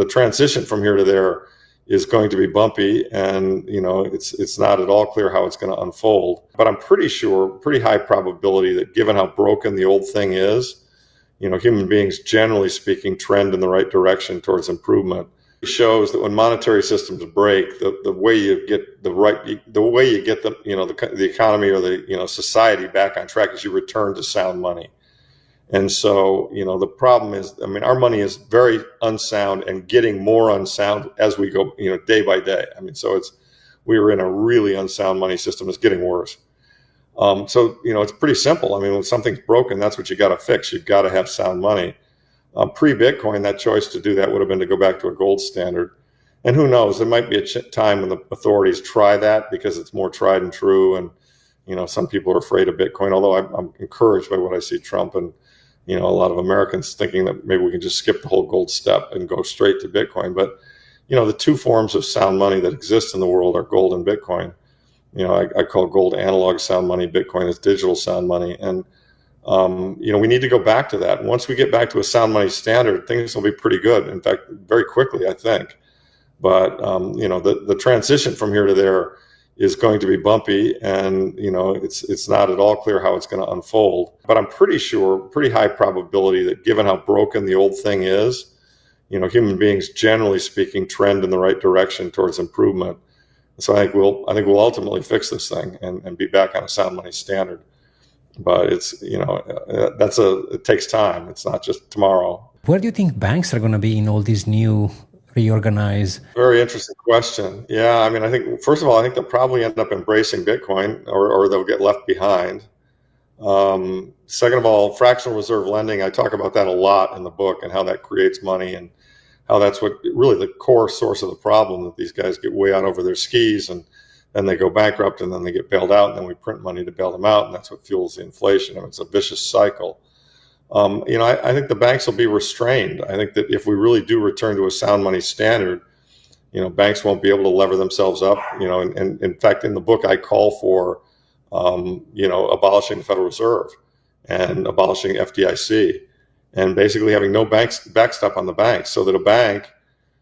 The transition from here to there is going to be bumpy, and it's not at all clear how it's going to unfold. But I'm pretty sure, pretty high probability that given how broken the old thing is, human beings, generally speaking, trend in the right direction towards improvement. It shows that when monetary systems break, the way you get the economy or the society back on track is you return to sound money. And so, the problem is, our money is very unsound and getting more unsound as we go, day by day. We were in a really unsound money system. It's getting worse. So, it's pretty simple. When something's broken, that's what you got to fix. You've got to have sound money. Pre-Bitcoin, that choice to do that would have been to go back to a gold standard. And who knows, there might be a time when the authorities try that because it's more tried and true. And, some people are afraid of Bitcoin, although I'm encouraged by what I see Trump and, a lot of Americans thinking that maybe we can just skip the whole gold step and go straight to Bitcoin. But, the two forms of sound money that exist in the world are gold and Bitcoin. I call gold analog sound money. Bitcoin is digital sound money. And, we need to go back to that. And once we get back to a sound money standard, things will be pretty good. In fact, very quickly, I think. But, the transition from here to there is going to be bumpy, and it's not at all clear how it's going to unfold. But I'm pretty sure, pretty high probability that given how broken the old thing is, human beings, generally speaking, trend in the right direction towards improvement. So I think we'll ultimately fix this thing and be back on a sound money standard. But it's it takes time. It's not just tomorrow. Where do you think banks are going to be in all these new reorganize? Very interesting question. Yeah, I think, first of all, I think they'll probably end up embracing Bitcoin or they'll get left behind. Second of all, fractional reserve lending, I talk about that a lot in the book and how that creates money and how that's what really the core source of the problem, that these guys get way out over their skis and then they go bankrupt and then they get bailed out and then we print money to bail them out, and that's what fuels the inflation. It's a vicious cycle. I think the banks will be restrained. I think that if we really do return to a sound money standard, banks won't be able to lever themselves up. And in fact, in the book, I call for, abolishing the Federal Reserve and abolishing FDIC and basically having no backstop on the banks, so that a bank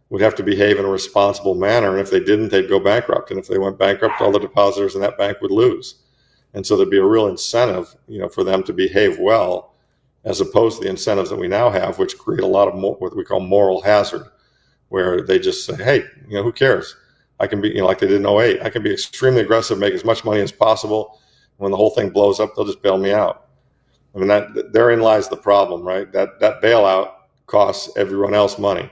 would have to behave in a responsible manner. And if they didn't, they'd go bankrupt. And if they went bankrupt, all the depositors in that bank would lose. And so there'd be a real incentive, for them to behave well, as opposed to the incentives that we now have, which create a lot of what we call moral hazard, where they just say, hey, who cares? I can be, like they did in '08, I can be extremely aggressive, make as much money as possible. When the whole thing blows up, they'll just bail me out. Therein lies the problem, right? That bailout costs everyone else money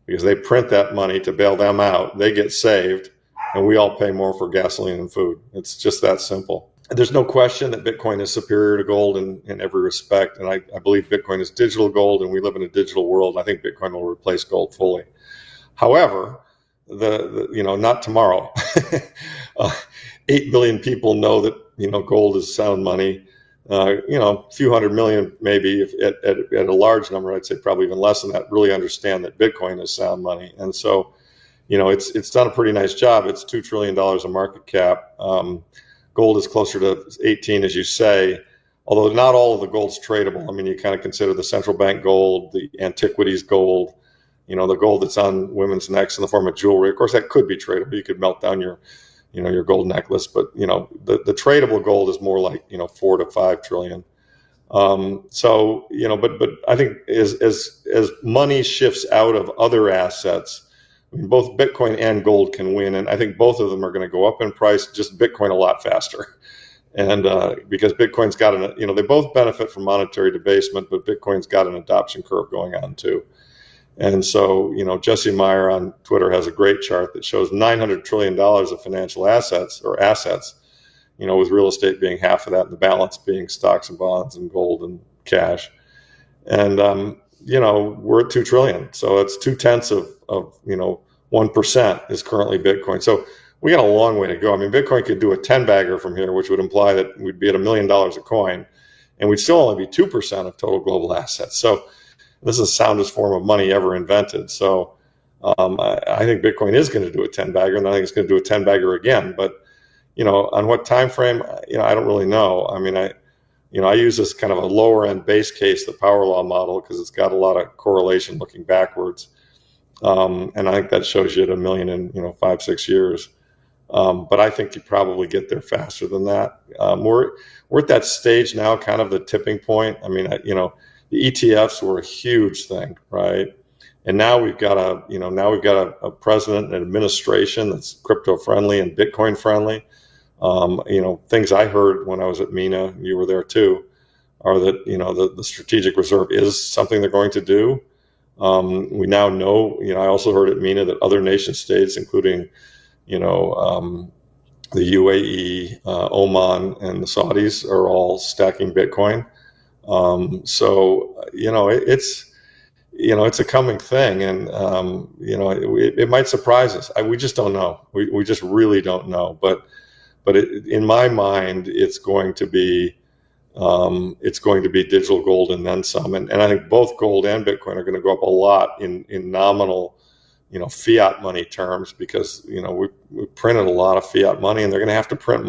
because they print that money to bail them out. They get saved, and we all pay more for gasoline and food. It's just that simple. There's no question that Bitcoin is superior to gold in every respect. And I believe Bitcoin is digital gold, and we live in a digital world. I think Bitcoin will replace gold fully. However, not tomorrow. 8 billion people know that, gold is sound money. A few hundred million, maybe at a large number, I'd say probably even less than that, really understand that Bitcoin is sound money. And so, it's done a pretty nice job. It's $2 trillion of market cap. Gold is closer to 18, as you say, although not all of the gold's tradable. You kind of consider the central bank gold, the antiquities gold, the gold that's on women's necks in the form of jewelry. Of course, that could be tradable. You could melt down your gold necklace, but the tradable gold is more like 4 to 5 trillion. But I think as money shifts out of other assets, both Bitcoin and gold can win, and I think both of them are going to go up in price. Just Bitcoin a lot faster, and because Bitcoin's got they both benefit from monetary debasement, but Bitcoin's got an adoption curve going on too. And so, Jesse Meyer on Twitter has a great chart that shows $900 trillion of financial assets, with real estate being half of that, and the balance being stocks and bonds and gold and cash. And, we're at 2 trillion. So it's 0.2% of 1% is currently Bitcoin. So we got a long way to go. Bitcoin could do a 10 bagger from here, which would imply that we'd be at $1 million a coin, and we'd still only be 2% of total global assets. So this is the soundest form of money ever invented. So I think Bitcoin is going to do a 10 bagger, and I think it's going to do a 10 bagger again. But, on what time frame, I don't really know. I use this kind of a lower end base case, the power law model, because it's got a lot of correlation looking backwards. And I think that shows you at $1 million in 5-6 years. But I think you probably get there faster than that. We're at that stage now, kind of the tipping point. I mean, the ETFs were a huge thing, right? And now we've got a president and administration that's crypto friendly and Bitcoin friendly. Things I heard when I was at MENA, you were there too, are that the strategic reserve is something they're going to do. We now know. I also heard at MENA that other nation states, including the UAE, Oman, and the Saudis are all stacking Bitcoin. It's a coming thing, and it might surprise us. We just don't know. We just really don't know. But in my mind, it's going to be digital gold and then some. And I think both gold and Bitcoin are going to go up a lot in nominal, fiat money terms, because we printed a lot of fiat money, and they're going to have to print more.